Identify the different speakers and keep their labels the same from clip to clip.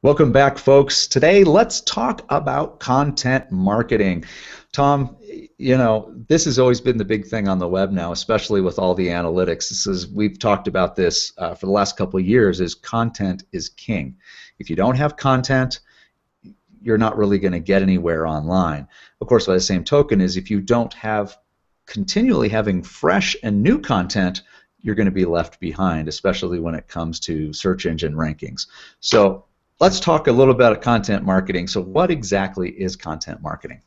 Speaker 1: Welcome back, folks. Today, let's talk about content marketing. Tom, this has always been the big thing on the web now, especially with all the analytics. We've talked about this for the last couple of years, is content is king. If you don't have content, you're not really going to get anywhere online. Of course, by the same token, is if you don't have continually having fresh and new content, you're going to be left behind, especially when it comes to search engine rankings. So let's talk a little bit about content marketing. So what exactly is content marketing?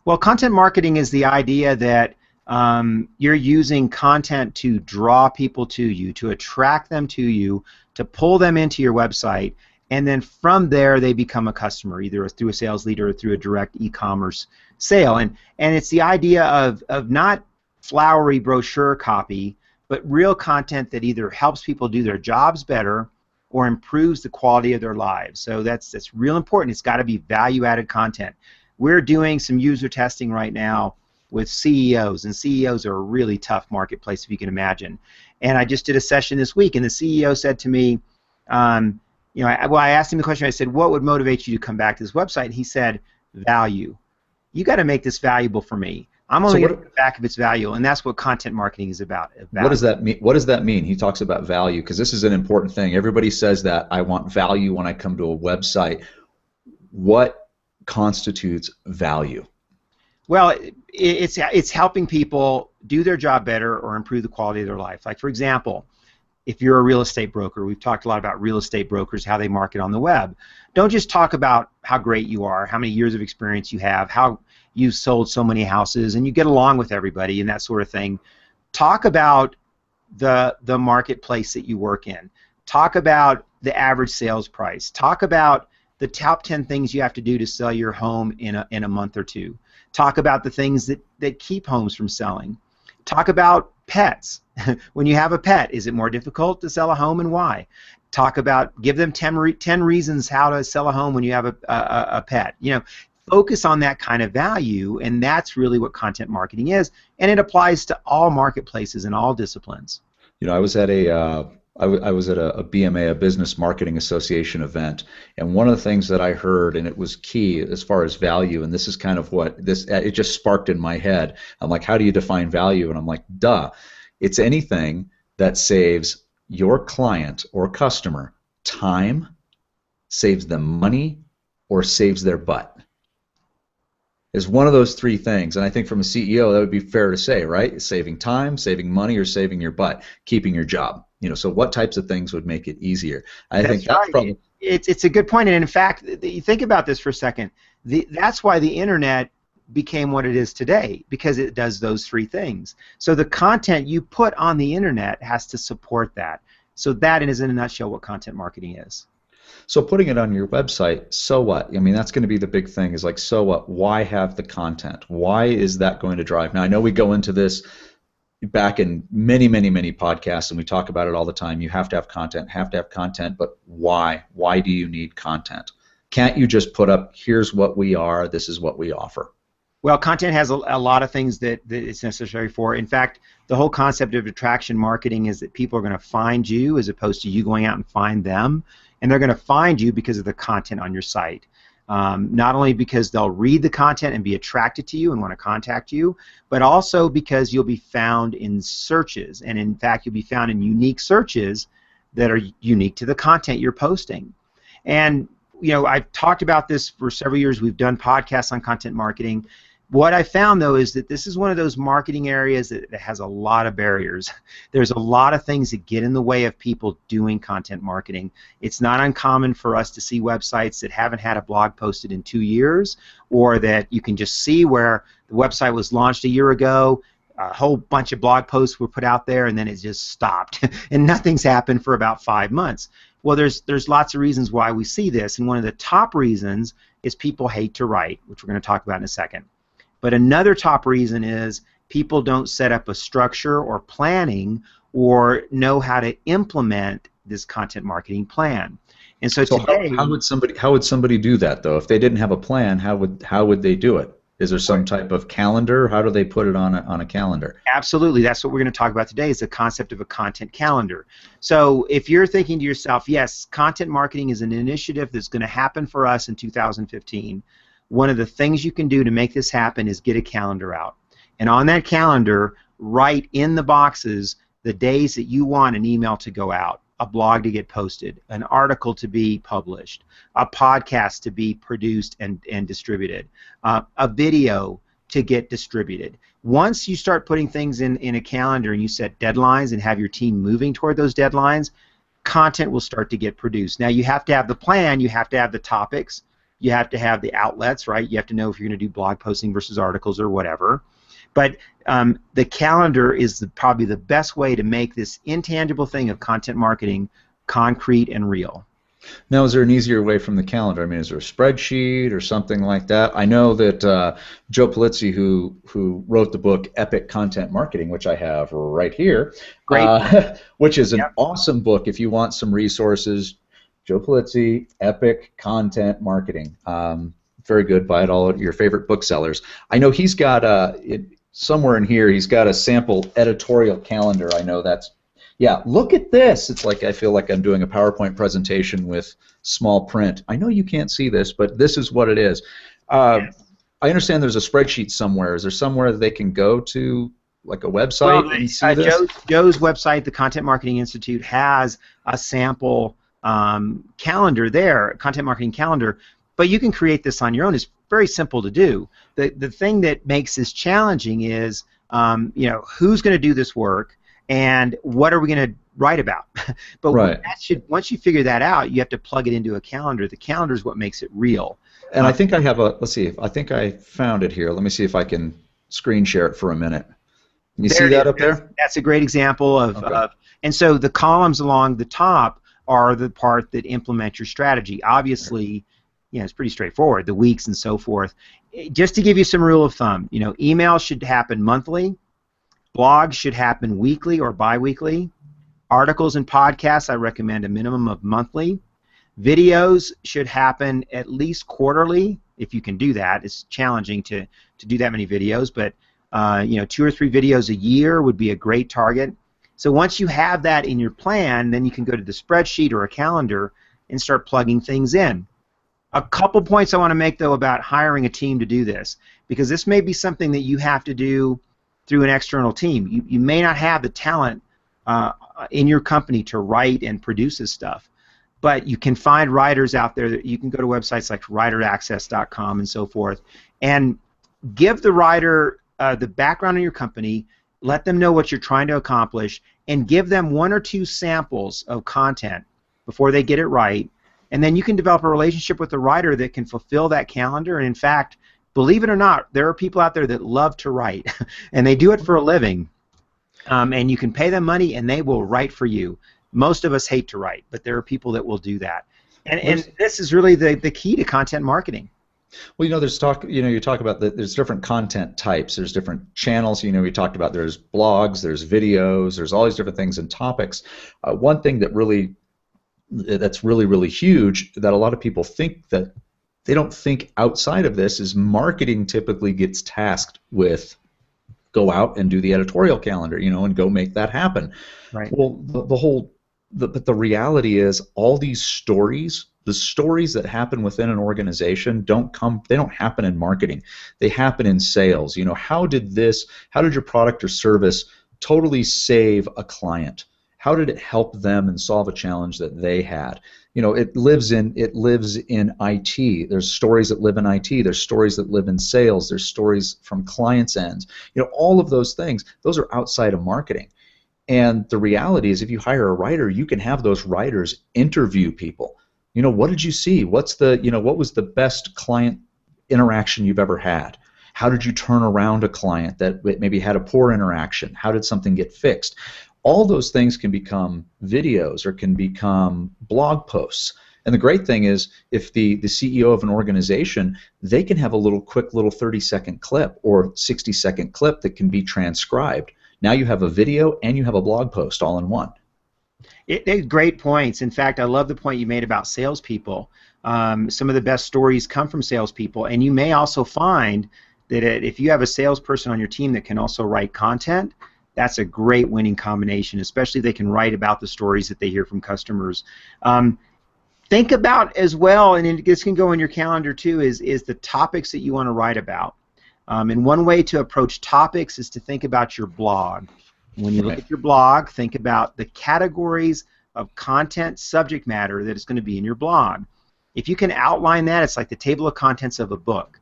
Speaker 2: Well, content marketing is the idea that you're using content to draw people to you, to attract them to you, to pull them into your website, and then from there they become a customer, either through a sales lead or through a direct e-commerce sale. And it's the idea of not flowery brochure copy, but real content that either helps people do their jobs better or improves the quality of their lives. So that's real important. It's got to be value-added content. We're doing some user testing right now with CEOs, and CEOs are a really tough marketplace, if you can imagine. And I just did a session this week, and the CEO said to me, I asked him the question. I said, what would motivate you to come back to this website? And he said, value. You got to make this valuable for me. I'm only going to come back if it's value, and that's what content marketing is about.
Speaker 1: What does that mean? What does that mean? He talks about value, because this is an important thing. Everybody says that I want value when I come to a website. What constitutes value?
Speaker 2: Well, it's helping people do their job better or improve the quality of their life. Like, for example, if you're a real estate broker, we've talked a lot about real estate brokers, how they market on the web. Don't just talk about how great you are, how many years of experience you have, how you've sold so many houses and you get along with everybody and that sort of thing. Talk about the marketplace that you work in. Talk about the average sales price. Talk about the top 10 things you have to do to sell your home in a month or two. Talk about the things that keep homes from selling. Talk about pets. When you have a pet, is it more difficult to sell a home and why? Talk about, give them 10 reasons how to sell a home when you have a pet. Focus on that kind of value, and that's really what content marketing is, and it applies to all marketplaces and all disciplines.
Speaker 1: I was at a BMA, a Business Marketing Association event, and one of the things that I heard, and it was key as far as value, and this is kind of what it just sparked in my head. I'm like, how do you define value? And I'm like, duh, it's anything that saves your client or customer time, saves them money, or saves their butt. Is one of those three things, and I think from a CEO that would be fair to say, right? Saving time, saving money, or saving your butt, keeping your job. So what types of things would make it easier? I think that's probably
Speaker 2: it's a good point, and in fact, you think about this for a second. That's why the internet became what it is today, because it does those three things. So the content you put on the internet has to support that. So that is, in a nutshell, what content marketing is.
Speaker 1: So putting it on your website, so what? I mean, that's going to be the big thing, is like, so what? Why have the content? Why is that going to drive? Now, I know we go into this back in many, many, many podcasts, and we talk about it all the time. You have to have content, but why? Why do you need content? Can't you just put up, here's what we are, this is what we offer?
Speaker 2: Well, content has a lot of things that it's necessary for. In fact, the whole concept of attraction marketing is that people are going to find you as opposed to you going out and find them. And they're going to find you because of the content on your site. Not only because they'll read the content and be attracted to you and want to contact you, but also because you'll be found in searches. And in fact, you'll be found in unique searches that are unique to the content you're posting. And I've talked about this for several years. We've done podcasts on content marketing. What I found, though, is that this is one of those marketing areas that has a lot of barriers. There's a lot of things that get in the way of people doing content marketing. It's not uncommon for us to see websites that haven't had a blog posted in 2 years, or that you can just see where the website was launched a year ago, a whole bunch of blog posts were put out there, and then it just stopped, and nothing's happened for about 5 months. Well, there's lots of reasons why we see this, and one of the top reasons is people hate to write, which we're going to talk about in a second. But another top reason is people don't set up a structure or planning or know how to implement this content marketing plan. And so today,
Speaker 1: how would somebody do that, though? If they didn't have a plan, how would they do it? Is there some type of calendar? How do they put it on a calendar?
Speaker 2: Absolutely. That's what we're going to talk about today is the concept of a content calendar. So if you're thinking to yourself, yes, content marketing is an initiative that's going to happen for us in 2015, one of the things you can do to make this happen is get a calendar out. And on that calendar, write in the boxes the days that you want an email to go out, a blog to get posted, an article to be published, a podcast to be produced and distributed, a video to get distributed. Once you start putting things in a calendar and you set deadlines and have your team moving toward those deadlines, content will start to get produced. Now you have to have the plan, you have to have the topics, you have to have the outlets, right? You have to know if you're going to do blog posting versus articles or whatever. But the calendar is probably the best way to make this intangible thing of content marketing concrete and real.
Speaker 1: Now, is there an easier way from the calendar? I mean, is there a spreadsheet or something like that? I know that Joe Polizzi, who wrote the book Epic Content Marketing, which I have right here,
Speaker 2: Great.
Speaker 1: Which is an awesome book if you want some resources. Joe Polizzi, Epic Content Marketing. Very good. Buy it all at your favorite booksellers. I know he's got somewhere in here, he's got a sample editorial calendar. I know that's. Yeah, look at this. It's like I feel like I'm doing a PowerPoint presentation with small print. I know you can't see this, but this is what it is.
Speaker 2: Yes.
Speaker 1: I understand there's a spreadsheet somewhere. Is there somewhere that they can go to, like a website, and see this?
Speaker 2: Joe's website, the Content Marketing Institute, has a sample calendar there, content marketing calendar, but you can create this on your own. It's very simple to do. The thing that makes this challenging is, who's going to do this work? And what are we going to write about? But
Speaker 1: right.
Speaker 2: Once you figure that out, you have to plug it into a calendar. The calendar is what makes it real.
Speaker 1: And I think I have let's see, I think I found it here. Let me see if I can screen share it for a minute. Can you see that up there?
Speaker 2: That's a great example of and so the columns along the top are the part that implement your strategy. Obviously, it's pretty straightforward, the weeks and so forth. Just to give you some rule of thumb, email should happen monthly. Blogs should happen weekly or bi-weekly. Articles and podcasts, I recommend a minimum of monthly. Videos should happen at least quarterly, if you can do that. It's challenging to do that many videos, but 2 or 3 videos a year would be a great target. So once you have that in your plan, then you can go to the spreadsheet or a calendar and start plugging things in. A couple points I want to make, though, about hiring a team to do this, because this may be something that you have to do through an external team. You may not have the talent in your company to write and produce this stuff, but you can find writers out there. You can go to websites like writeraccess.com and so forth, and give the writer the background in your company, let them know what you're trying to accomplish, and give them 1 or 2 samples of content before they get it right, and then you can develop a relationship with the writer that can fulfill that calendar. And in fact, believe it or not, there are people out there that love to write, and they do it for a living, and you can pay them money, and they will write for you. Most of us hate to write, but there are people that will do that, and this is really the key to content marketing.
Speaker 1: Well, there's talk. You talk about there's different content types. There's different channels. We talked about there's blogs, there's videos, there's all these different things and topics. One thing that's really huge that a lot of people think that they don't think outside of this is marketing typically gets tasked with go out and do the editorial calendar, and go make that happen.
Speaker 2: Right.
Speaker 1: Well, but the reality is all these stories, the stories that happen within an organization they don't happen in marketing. They happen in sales. How did your product or service totally save a client? How did it help them and solve a challenge that they had? It lives in IT. There's stories that live in IT. There's stories that live in sales. There's stories from clients' ends. All of those things, those are outside of marketing. And the reality is, if you hire a writer, you can have those writers interview people. What did you see? What was the best client interaction you've ever had? How did you turn around a client that maybe had a poor interaction? How did something get fixed? All those things can become videos or can become blog posts. And the great thing is, if the CEO of an organization, they can have a quick little 30-second clip or 60-second clip that can be transcribed. Now you have a video and you have a blog post all in one.
Speaker 2: Great points. In fact, I love the point you made about salespeople. Some of the best stories come from salespeople, and you may also find that if you have a salesperson on your team that can also write content, that's a great winning combination, especially if they can write about the stories that they hear from customers. Think about as well, and this can go in your calendar too, is the topics that you want to write about. And one way to approach topics is to think about your blog. When you look at your blog, think about the categories of content, subject matter that is going to be in your blog. If you can outline that, it's like the table of contents of a book.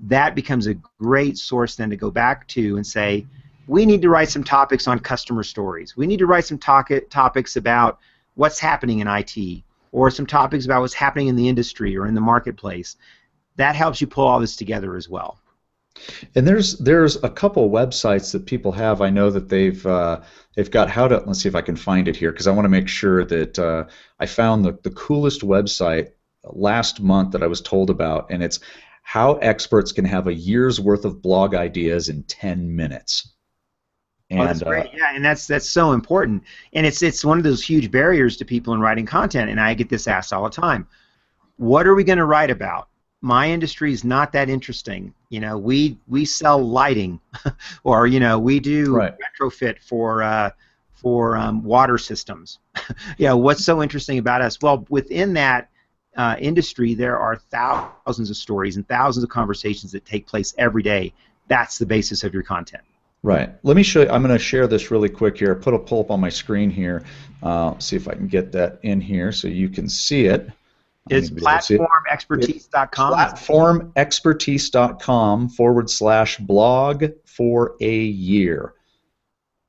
Speaker 2: That becomes a great source then to go back to and say, we need to write some topics on customer stories. We need to write some topics about what's happening in IT, or some topics about what's happening in the industry or in the marketplace. That helps you pull all this together as well.
Speaker 1: And there's a couple websites that people have. I know that they've got how to. Let's see if I can find it here, because I want to make sure that I found the coolest website last month that I was told about, and it's how experts can have a year's worth of blog ideas in 10 minutes.
Speaker 2: And, that's great. Yeah, and that's so important. And it's one of those huge barriers to people in writing content, and I get this asked all the time. What are we going to write about? My industry is not that interesting. You know, we sell lighting, or we do retrofit for water systems. What's so interesting about us? Well, within that industry, there are thousands of stories and thousands of conversations that take place every day. That's the basis of your content.
Speaker 1: Right. Let me show you. I'm going to share this really quick here. Pull up on my screen here. See if I can get that in here so you can see it.
Speaker 2: It's platformexpertise.com.
Speaker 1: Platformexpertise.com/blog for a year.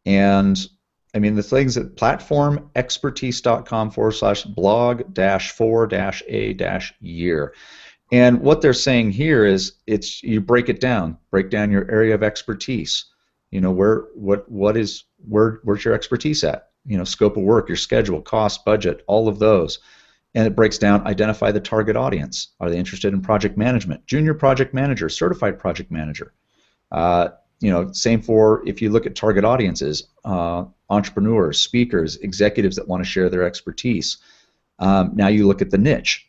Speaker 1: And I mean, the things at platformexpertise.com/blog-for-a-year. And what they're saying here is you break down your area of expertise. Where's your expertise at? Scope of work, your schedule, cost, budget, all of those. And it breaks down, identify the target audience. Are they interested in project management? Junior project manager, certified project manager. Same for if you look at target audiences, entrepreneurs, speakers, executives that want to share their expertise. Now you look at the niche.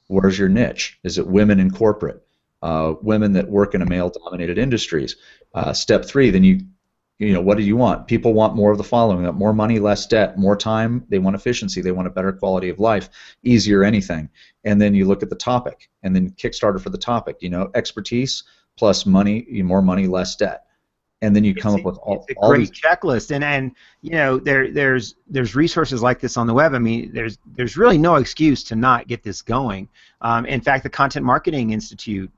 Speaker 1: Where's your niche? Is it women in corporate? Women that work in a male-dominated industries? Step 3, then what do you want? People want more of the following: more money, less debt, more time. They want efficiency. They want a better quality of life, easier anything. And then you look at the topic, and then Kickstarter for the topic. Expertise plus money, more money, less debt. And then you come up with all
Speaker 2: a great checklist. And there's resources like this on the web. I mean, there's really no excuse to not get this going. In fact, the Content Marketing Institute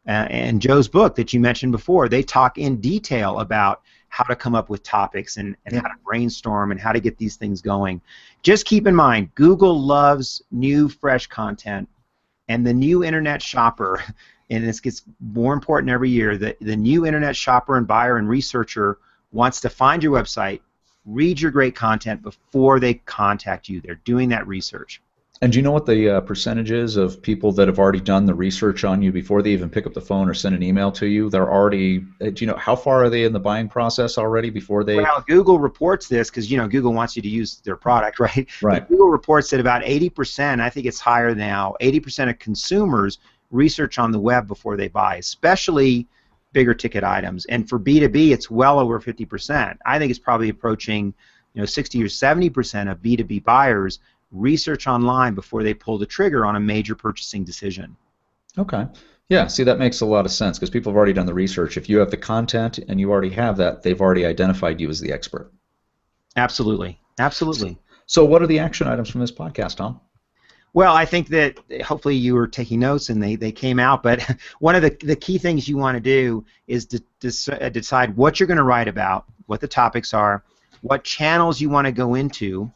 Speaker 2: and Joe's book that you mentioned before, they talk in detail about how to come up with topics and how to brainstorm and how to get these things going. Just keep in mind, Google loves new, fresh content, and the new internet shopper, and this gets more important every year, the new internet shopper and buyer and researcher wants to find your website, read your great content before they contact you. They're doing that research.
Speaker 1: And do you know what the percentage is of people that have already done the research on you before they even pick up the phone or send an email to you? They're already, do you know, how far are they in the buying process already before they?
Speaker 2: Well, Google reports this because, Google wants you to use their product, right?
Speaker 1: Right.
Speaker 2: But Google reports that about 80%, I think it's higher now, 80% of consumers research on the web before they buy, especially bigger ticket items. And for B2B, it's well over 50%. I think it's probably approaching, 60 or 70% of B2B buyers research online before they pull the trigger on a major purchasing decision.
Speaker 1: Okay. Yeah, see, that makes a lot of sense because people have already done the research. If you have the content and you already have that, they've already identified you as the expert.
Speaker 2: Absolutely. Absolutely.
Speaker 1: So what are the action items from this podcast, Tom?
Speaker 2: Well, I think that hopefully you were taking notes and they came out, but one of the key things you want to do is to decide what you're going to write about, what the topics are, what channels you want to go into,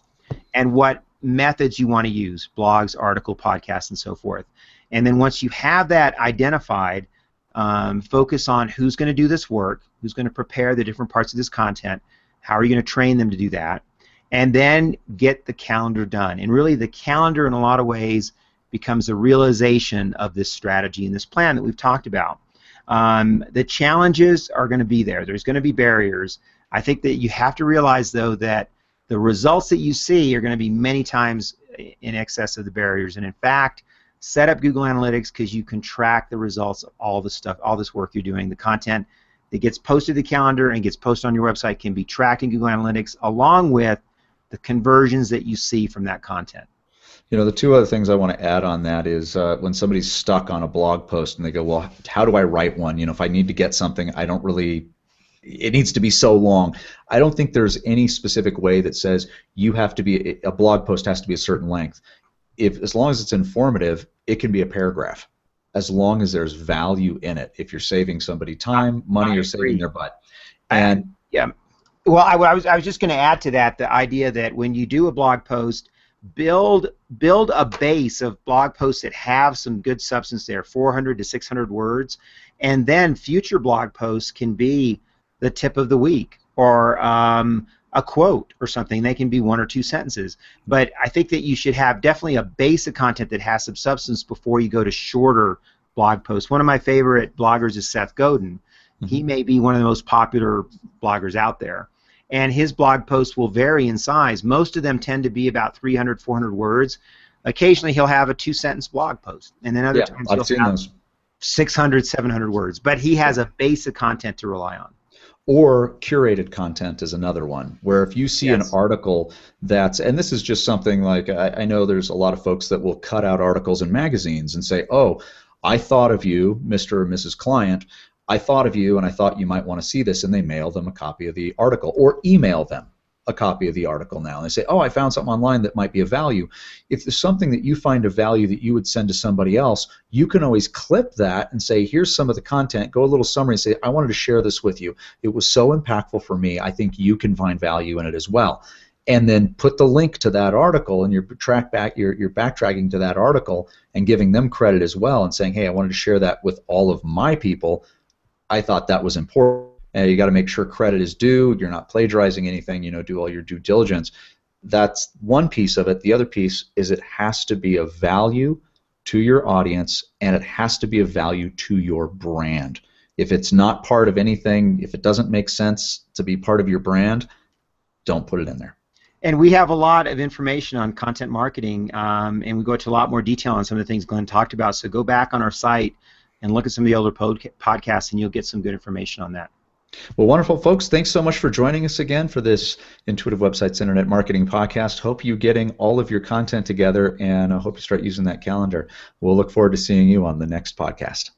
Speaker 2: and what methods you want to use, blogs, article, podcasts, and so forth. And then once you have that identified, focus on who's going to do this work, who's going to prepare the different parts of this content, how are you going to train them to do that, and then get the calendar done. And really the calendar in a lot of ways becomes a realization of this strategy and this plan that we've talked about. The challenges are going to be there. There's going to be barriers. I think that you have to realize, though, that the results that you see are going to be many times in excess of the barriers. And in fact, set up Google Analytics because you can track the results of all the stuff, all this work you're doing. The content that gets posted to the calendar and gets posted on your website can be tracked in Google Analytics along with the conversions that you see from that content.
Speaker 1: You know, the two other things I want to add on that is when somebody's stuck on a blog post and they go, well, how do I write one? You know, if I need to get something, I don't really, it needs to be so long. I don't think there's any specific way that says you have to be, a blog post has to be a certain length. As long as it's informative, it can be a paragraph, as long as there's value in it. If you're saving somebody time, money, or saving their butt. And
Speaker 2: yeah, well, I was just going to add to that the idea that when you do a blog post, build a base of blog posts that have some good substance there, 400 to 600 words, and then future blog posts can be the tip of the week or a quote or something. They can be 1 or 2 sentences. But I think that you should have definitely a base of content that has some substance before you go to shorter blog posts. One of my favorite bloggers is Seth Godin. He may be one of the most popular bloggers out there. And his blog posts will vary in size. Most of them tend to be about 300, 400 words. Occasionally he'll have a 2-sentence blog post. And then other times
Speaker 1: I've seen
Speaker 2: he'll have
Speaker 1: those.
Speaker 2: 600, 700 words. But he has a base of content to rely on.
Speaker 1: Or curated content is another one, where if you see an article that's, and this is just something like, I know there's a lot of folks that will cut out articles in magazines and say, oh, I thought of you, Mr. or Mrs. Client, I thought of you and I thought you might want to see this, and they mail them a copy of the article or email them a copy of the article now. And they say, oh, I found something online that might be of value. If there's something that you find of value that you would send to somebody else, you can always clip that and say, here's some of the content, go a little summary and say, I wanted to share this with you. It was so impactful for me. I think you can find value in it as well. And then put the link to that article, and you're backtracking to that article and giving them credit as well and saying, hey, I wanted to share that with all of my people. I thought that was important. You got to make sure credit is due. You're not plagiarizing anything. You know, do all your due diligence. That's one piece of it. The other piece is it has to be of value to your audience, and it has to be of value to your brand. If it's not part of anything, if it doesn't make sense to be part of your brand, don't put it in there.
Speaker 2: And we have a lot of information on content marketing, and we go into a lot more detail on some of the things Glenn talked about. So go back on our site and look at some of the older podcasts, and you'll get some good information on that.
Speaker 1: Well, wonderful, folks. Thanks so much for joining us again for this Intuitive Websites Internet Marketing Podcast. Hope you're getting all of your content together, and I hope you start using that calendar. We'll look forward to seeing you on the next podcast.